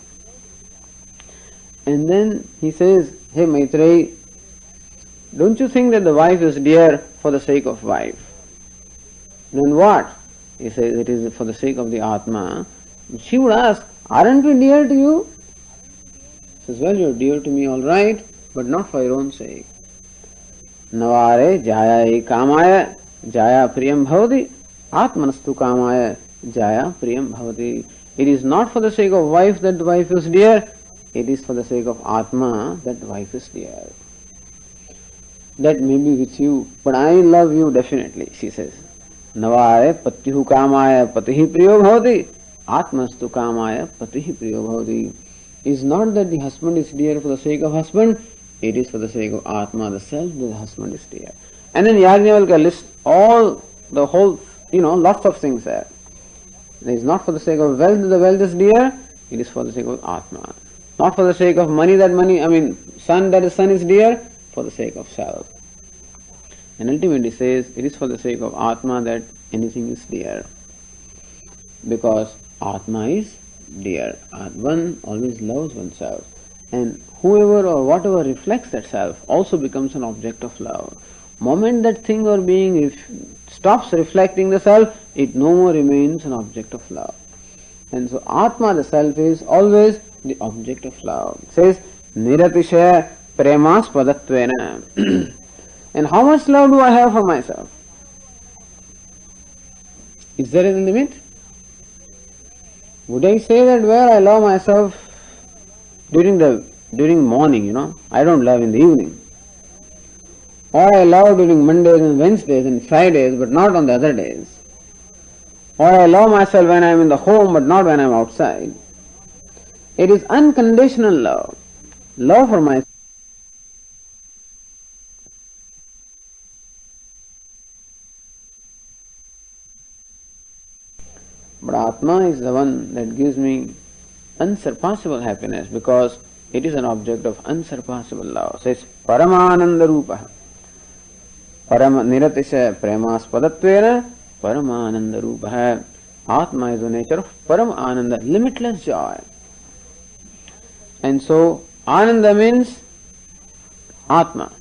And then he says, hey Maitreyi, don't you think that the wife is dear for the sake of wife? Then what? He says, it is for the sake of the Atma. She would ask, aren't we dear to you? He says, well, you're dear to me, all right, but not for your own sake. Navare jaya kamaya jaya priyam bhavati atmanastu kamaya jaya priyam bhavati. It is not for the sake of wife that the wife is dear, it is for the sake of Atma that the wife is dear. That may be with you, but I love you definitely, she says. Navare patihu kamaya patihi priyo bhavati atmastu kamaya patihi priyo bhavati. It is not that the husband is dear for the sake of husband, it is for the sake of Atma, the self, that the husband is dear. And then Yajnavalkya lists lots of things there. It is not for the sake of wealth that the wealth is dear, it is for the sake of Atma. Not for the sake of son that the son is dear, for the sake of self. And ultimately says, it is for the sake of Atma that anything is dear. Because Atma is dear. One always loves oneself. And whoever or whatever reflects that self also becomes an object of love. Moment that thing or being stops reflecting the self, it no more remains an object of love. And so Atma, the self, is always the object of love. It says, Niratishaya premaspadattvena. And how much love do I have for myself? Is there a limit? Would I say that where I love myself during morning, I don't love in the evening. Or I love during Mondays and Wednesdays and Fridays, but not on the other days. Or I love myself when I am in the home, but not when I am outside. It is unconditional love. Love for myself. But Atma is the one that gives me unsurpassable happiness because it is an object of unsurpassable love. So it's Paramananda Rupa. Niratisha Premaspadattvena Paramananda Rupa. Atma is the nature of Param Ananda, limitless joy. And so Ananda means Atma.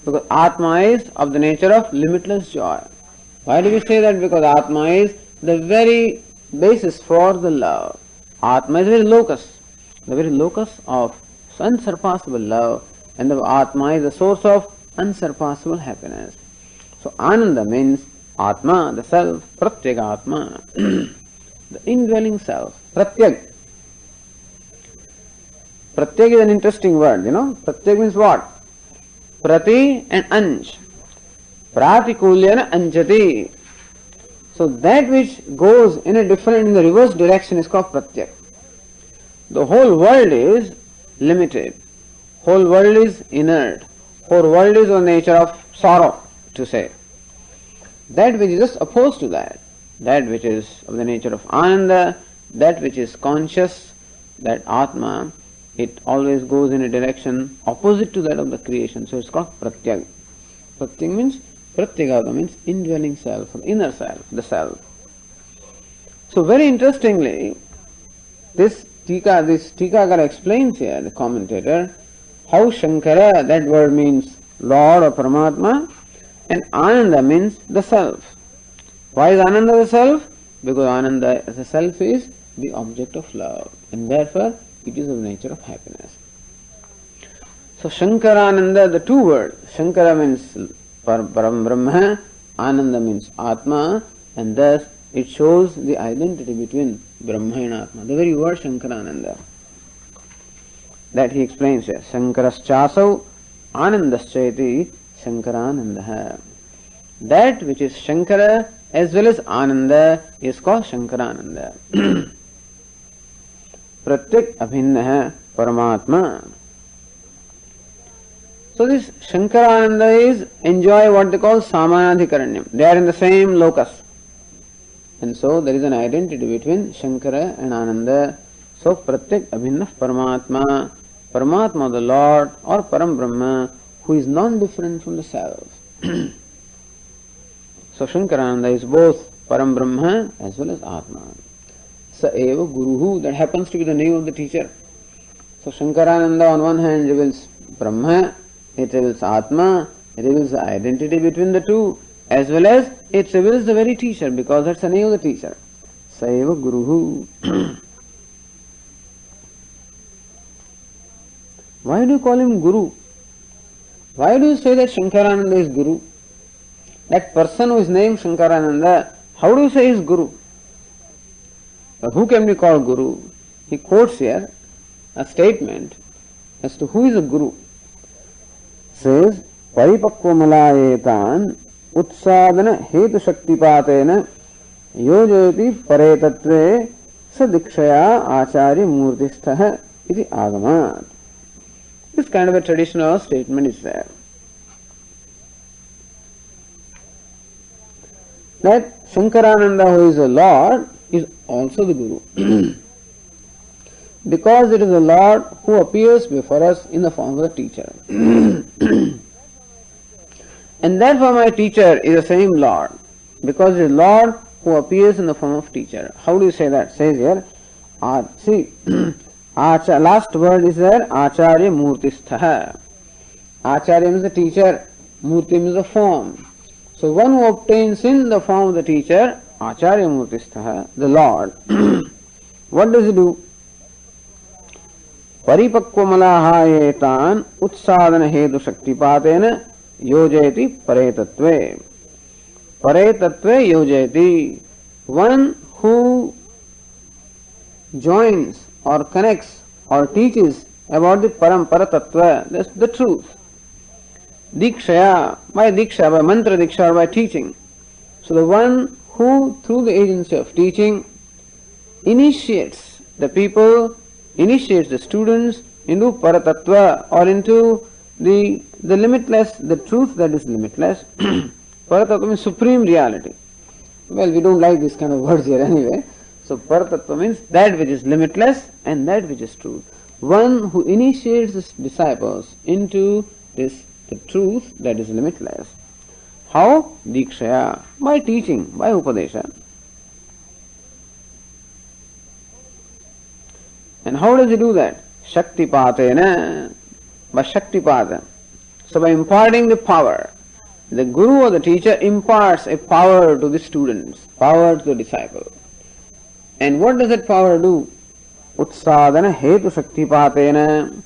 Because Atma is of the nature of limitless joy. Why do we say that? Because Atma is the very basis for the love. Atma is the very locus of unsurpassable love, and the Atma is the source of unsurpassable happiness. So Ananda means Atma, the self, Pratyek Atma, the indwelling self. Pratyek. Pratyek is an interesting word, Pratyek means what? Prati and Ansh. Pratikulyana Anjati. So that which goes in the reverse direction is called Pratyek. The whole world is limited. Whole world is inert. Whole world is of the nature of sorrow, to say. That which is just opposed to that which is of the nature of Ananda, that which is conscious, that Atma, it always goes in a direction opposite to that of the creation. So it's called Pratyek. Pratyek means Pratyekata means indwelling self, inner self, the self. So very interestingly, this Tikakara explains here, the commentator, how Shankara, that word means Lord or Paramatma, and Ananda means the self. Why is Ananda the self? Because Ananda as a self is the object of love, and therefore it is of the nature of happiness. So Shankarananda, the two words, Shankara means Param Brahma, Ananda means Atma, and thus it shows the identity between Brahma and Atma. The very word Shankarananda. That he explains here. Shankaraschasav Anandascheti Shankarananda. That which is Shankara as well as Ananda is called Shankarananda. Pratyek Abhinna Paramatma. So this Shankarananda is enjoy what they call Samanadhikaranyam. They are in the same locus. And so there is an identity between Shankara and Ananda. So Pratyek Abhinna Paramatma. Paramatma, the Lord, or Param Brahma, who is non-different from the self. So Shankarananda is both Param Brahma as well as Atma. Sa eva Guruhu, that happens to be the name of the teacher. So Shankarananda on one hand reveals Brahma, it reveals Atma, it reveals the identity between the two, as well as it reveals the very teacher, because that's the name of the teacher. Sa eva Guruhu. Why do you call him Guru? Why do you say that Shankarananda is Guru? That person who is named Shankarananda, how do you say he is Guru? But who can be called Guru? He quotes here a statement as to who is a Guru. Says, Paripakvamalayetan utsadana hetu shaktipatena yojayati paretatve sadikshaya acharya murtistha iti agamat. This kind of a traditional statement is there. That Shankarananda, who is the Lord, is also the Guru. Because it is the Lord who appears before us in the form of the teacher. And therefore my teacher is the same Lord. Because it is Lord who appears in the form of teacher. How do you say that? Says here, see, last word is there, Acharya Murtistha. Acharya means the teacher. Murti means a form. So one who obtains in the form of the teacher, Acharya Murtistha, the Lord, what does he do? Paripakvamalahayetan utsadana hetu shaktipatena yojayati paretatve. Paretatve yojayati. One who joins or connects or teaches about the parampara tattva, that's the truth. Dikshaya, by diksha, by mantra diksha, or by teaching. So the one who through the agency of teaching initiates the people, initiates the students into paratattva or into the limitless, the truth that is limitless. Paratattva means supreme reality. Well, we don't like this kind of words here anyway. So paratattva means that which is limitless and that which is truth. One who initiates his disciples into this, the truth that is limitless. How? Dikshaya, by teaching, by upadesha. And how does he do that? Shaktipatena, by Shaktipata. So by imparting the power, the guru or the teacher imparts a power to the students, power to the disciple. And what does that power do? Utsadana hetu Shaktipatena.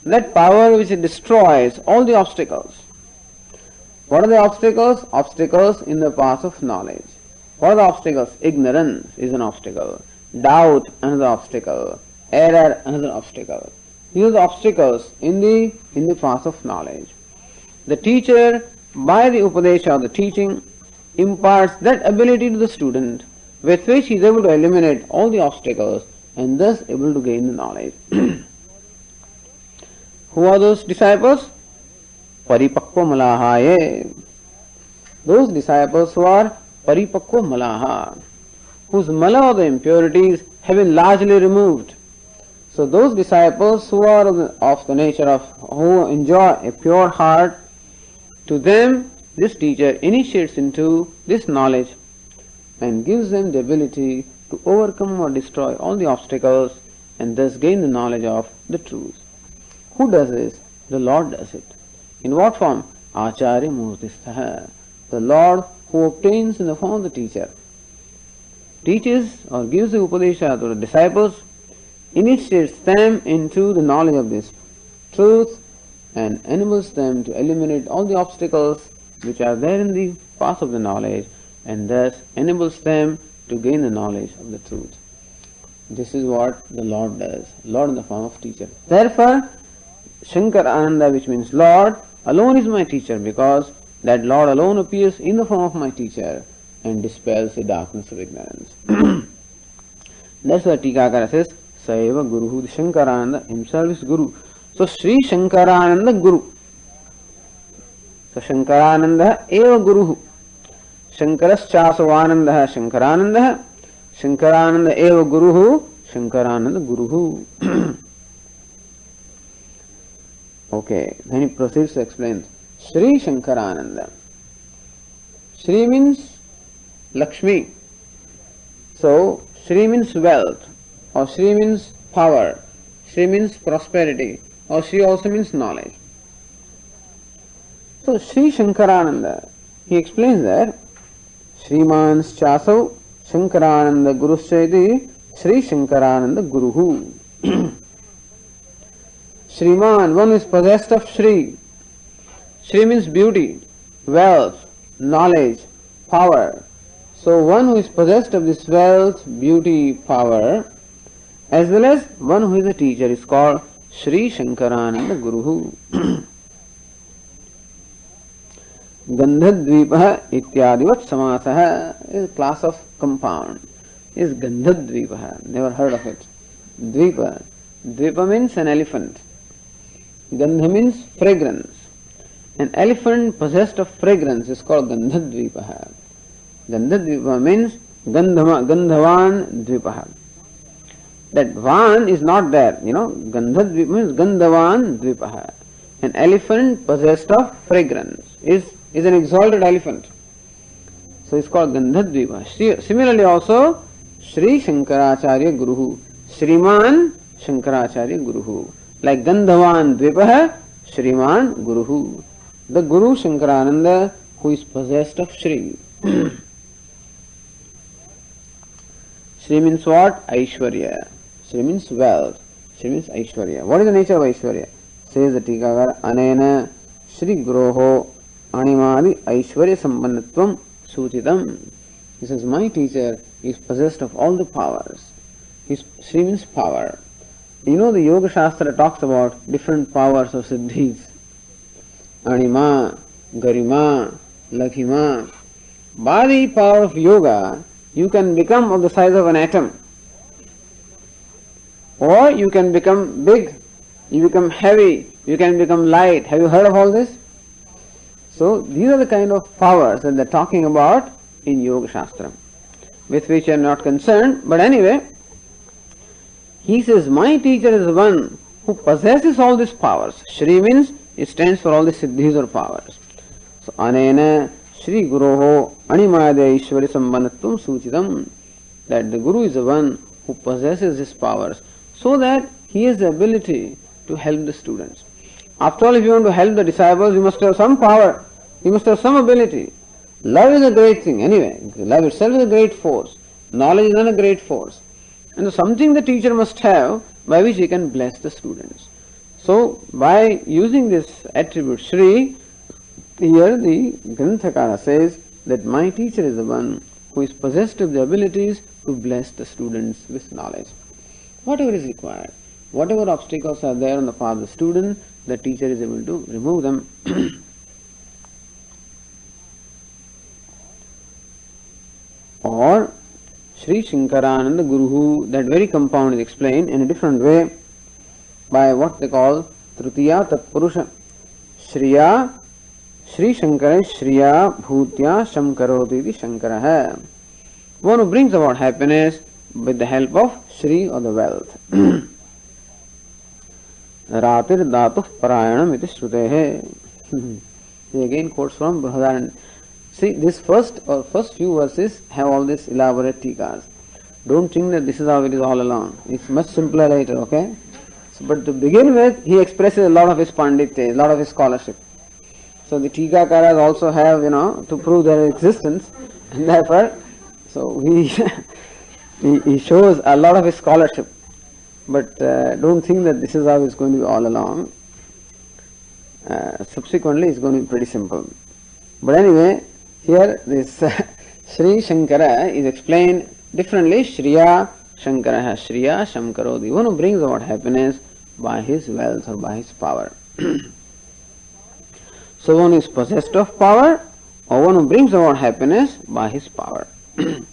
That power which destroys all the obstacles. What are the obstacles? Obstacles in the path of knowledge. What are the obstacles? Ignorance is an obstacle. Doubt, another obstacle. Error, another obstacle. These are the obstacles in the path of knowledge. The teacher, by the upadesha or the teaching, imparts that ability to the student with which he is able to eliminate all the obstacles and thus able to gain the knowledge. Who are those disciples? Paripakva malahaye. Those disciples who are paripakva malaha, whose mala or the impurities have been largely removed. So those disciples who are of the nature of, who enjoy a pure heart, to them this teacher initiates into this knowledge and gives them the ability to overcome or destroy all the obstacles and thus gain the knowledge of the truth. Who does this? The Lord does it. In what form? Acharya Murtistha. The Lord who obtains in the form of the teacher, teaches or gives the upadesha to the disciples, initiates them into the knowledge of this truth and enables them to eliminate all the obstacles which are there in the path of the knowledge and thus enables them to gain the knowledge of the truth. This is what the Lord does, Lord in the form of teacher. Therefore, Shankarananda, which means Lord, alone is my teacher, because that Lord alone appears in the form of my teacher and dispels the darkness of ignorance. That's why Tikakara says, Saiva Guru, Shankarananda himself is Guru. So Sri Shankarananda Guru. So Shankarananda eva Guru. Shankaraschasavananda Shankarananda. Shankarananda eva Guru. Shankarananda Guru. Okay, then he proceeds to explain. Sri Shankarananda. Sri means Lakshmi. So Sri means wealth, or Sri means power, Sri means prosperity, or Sri also means knowledge. So Sri Shankarananda, he explains that Sriman Chasav Shankarananda Guruschaiti Sri Shankarananda Guruhu. Sriman, one is possessed of Sri. Sri means beauty, wealth, knowledge, power. So one who is possessed of this wealth, beauty, power, as well as one who is a teacher, is called Sri Shankarananda Guruhu. Gandhadvipaha ityadivat samasaha is a class of compound. Is Gandhadvipaha. Never heard of it. Dvipa. Dvipa means an elephant. Gandha means fragrance. An elephant possessed of fragrance is called Gandhadvipaha. Gandhadvipa means Gandhavan Dvipaha. That Van is not there, Gandhadvipa means Gandhavan Dvipaha. An elephant possessed of fragrance is an exalted elephant. So it's called Gandhadvipa. Similarly also, Sri Shankaracharya Guruhu. Sriman Shankaracharya Guruhu. Like Gandhavan Dvipaha, Sriman Guruhu. the Guru Shankarananda who is possessed of Shri. Shri means what? Aishwarya. Shri means wealth. Shri means Aishwarya. What is the nature of Aishwarya? Says the Tikakara, Anena Shri Groho Animadi Aishwarya Sambandhatvam Suchitam. He says, my teacher is possessed of all the powers. Shri means power. You know, the Yoga Shastra talks about different powers of siddhis. Anima, Garima, Lakhima. By the power of yoga, you can become of the size of an atom. Or you can become big, you become heavy, you can become light. Have you heard of all this? So these are the kind of powers that they're talking about in Yoga Shastra, with which I am not concerned. But anyway, he says, my teacher is the one who possesses all these powers. Shri means, it stands for all the siddhis or powers. So, anena Shri Guroho Animadya Ishwari Sambandhatvam Suchitam, that the Guru is the one who possesses his powers, so that he has the ability to help the students. After all, if you want to help the disciples, you must have some power, you must have some ability. Love is a great thing anyway. Love itself is a great force. Knowledge is not a great force. And so something the teacher must have by which he can bless the students. So by using this attribute Shri, here the Granthakara says that my teacher is the one who is possessed of the abilities to bless the students with knowledge. Whatever is required, whatever obstacles are there on the path of the student, the teacher is able to remove them. Or Sri Shankarananda Guru, that very compound is explained in a different way by what they call Tritiya Tatpurusha. Shriya, Sri Shankara Shriya Bhutya Shamkaroti Shankara hai. One who brings about happiness with the help of Shri or the wealth. Ratir Dhatuh Parayanam iti Shrutehe. He again quotes from Brihadaranyaka. See, this first few verses have all these elaborate tikas. Don't think that this is how it is all along. It's much simpler later, okay? So, but to begin with, he expresses a lot of his panditya, a lot of his scholarship. So the tikakaras also have, to prove their existence, and therefore, so he shows a lot of his scholarship. But don't think that this is how it's going to be all along. Subsequently, it's going to be pretty simple. But anyway, here this Sri Shankara is explained differently. Shriya Shankara hai, Shriya Shamkarodi, one who brings about happiness by his wealth or by his power. So one is possessed of power, or one who brings about happiness by his power. Ratir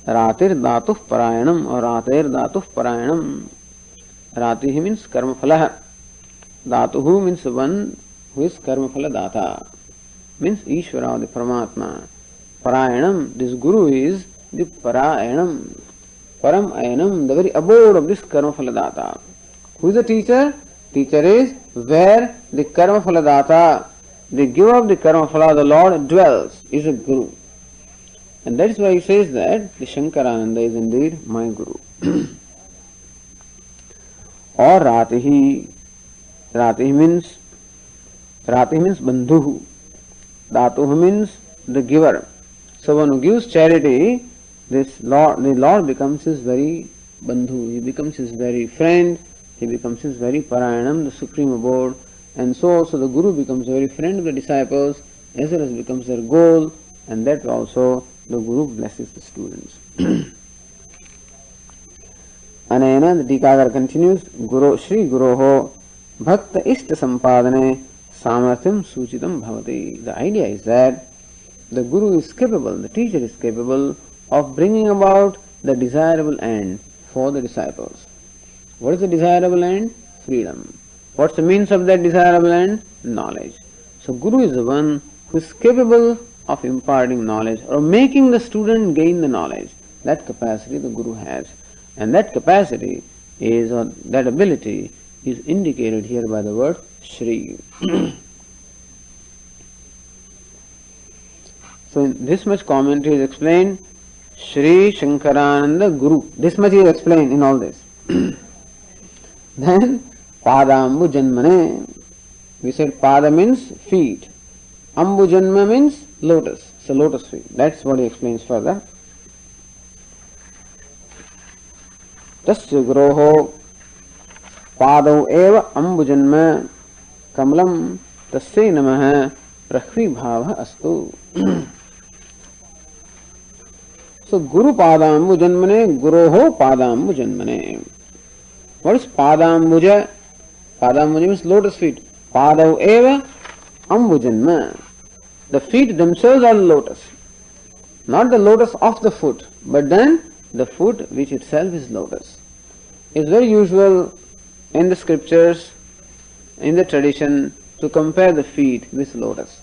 Dhatuh Parayanam or Ratir Dhatuh Parayanam. Rati means Karma Phala. Dhatuhu means one who is Karma Phala Data. Means Ishvara, the Paramatma. Parayanam, this Guru is the Parayanam. Param Ayanam, the very abode of this Karma Phaladata. Who is the teacher? Teacher is where the Karma Phaladata, the giver of the Karma Phala, the Lord dwells, is a Guru. And that is why he says that the Shankarananda is indeed my Guru. Or Ratihi. Ratihi means Bandhuhu. Dhatuhu means the giver. So one who gives charity, the Lord becomes his very bandhu, he becomes his very friend, he becomes his very parayanam, the supreme abode, and so also the Guru becomes a very friend of the disciples, as well as becomes their goal, and that also the Guru blesses the students. Anena, the Tikakara continues, Shri Guroho Bhakta Ishta Sampadane Samartham Suchitam Bhavati. The idea is that the Guru is capable, the teacher is capable of bringing about the desirable end for the disciples. What is the desirable end? Freedom. What's the means of that desirable end? Knowledge. So Guru is the one who is capable of imparting knowledge or making the student gain the knowledge. That capacity the Guru has. And that capacity is, or that ability is indicated here by the word Shri. So in this much commentary is explained, Shri Shankarananda Guru. This much is explained in all this. Then Padambu Janmane. We said Pada means feet. Ambujanma means lotus. It's a lotus feet. That's what he explains further. Tasya guroho padau eva ambujanma kamalam tasya namaha prahvi bhava astu. So Guru Padambujanmane, Guroho Padambujanmane. What is Padambuja? Padambuja means lotus feet. Padav eva ambujanma. The feet themselves are the lotus. Not the lotus of the foot, but then the foot which itself is lotus. It's very usual in the scriptures, in the tradition, to compare the feet with lotus.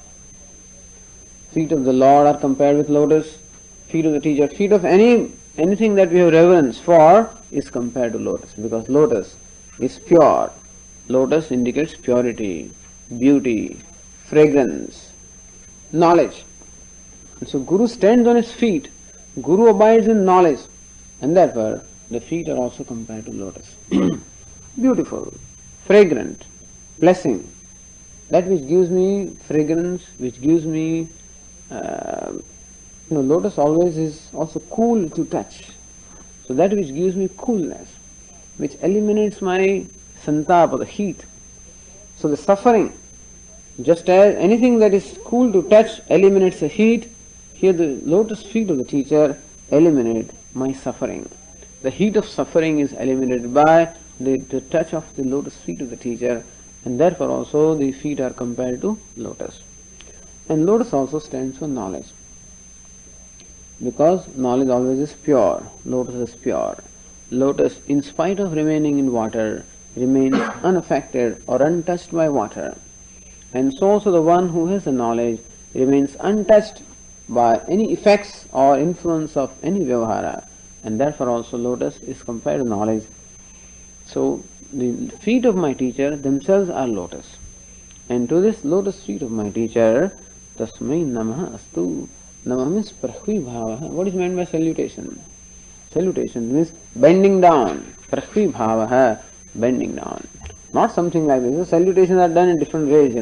Feet of the Lord are compared with lotus. Feet of the teacher, feet of anything that we have reverence for is compared to lotus, because lotus is pure. Lotus indicates purity, beauty, fragrance, knowledge. And so Guru stands on his feet. Guru abides in knowledge, and therefore the feet are also compared to lotus. Beautiful, fragrant, blessing. That which gives me fragrance, which gives me lotus always is also cool to touch. So that which gives me coolness, which eliminates my santapa, the heat. So the suffering, just as anything that is cool to touch eliminates the heat, here the lotus feet of the teacher eliminate my suffering. The heat of suffering is eliminated by the touch of the lotus feet of the teacher, and therefore also the feet are compared to lotus. And lotus also stands for knowledge. Because knowledge always is pure. Lotus is pure. Lotus, in spite of remaining in water, remains unaffected or untouched by water. And so also the one who has the knowledge remains untouched by any effects or influence of any vyavahara. And therefore also lotus is compared to knowledge. So the feet of my teacher themselves are lotus. And to this lotus feet of my teacher, tasmai namaha astu. Namah means prahvi bhava. What is meant by salutation? Salutation means bending down. Prahvi bhava, bending down. Not something like this. Salutations are done in different ways,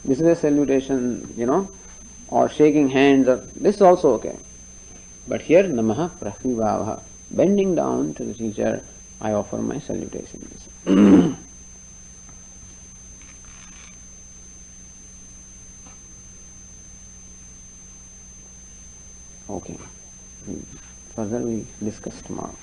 This is a salutation, or shaking hands. This is also okay. But here, namaha prahvi bhava. Bending down to the teacher, I offer my salutations. Okay. Further we discuss tomorrow.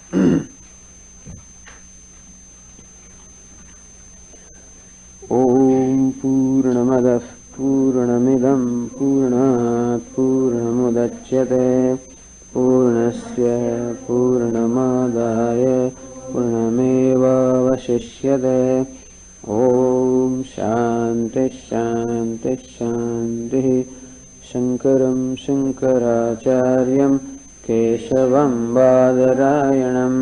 Om Purnamadah Purnamidam Purnat Purnamudachyate Purnasya Purnamadaya Purnameva Vashishyate. Om Shanti Shanti Shanti. Shankaram Shankaracharyam Keshavam Badarayanam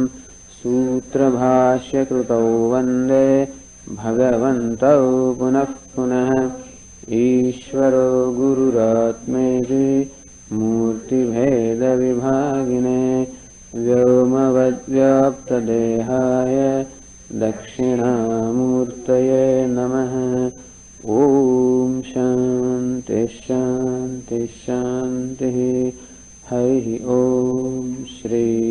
Sutrabhashya Krutau Vande Bhagavantau Punah Punah Ishvaro Gururatmeti Murti Bheda Vibhagine Vyomavadvyapta Dehaya Dakshina Murtaye Namaha. Om Shanti Shanti Shanti. Hari Om Shri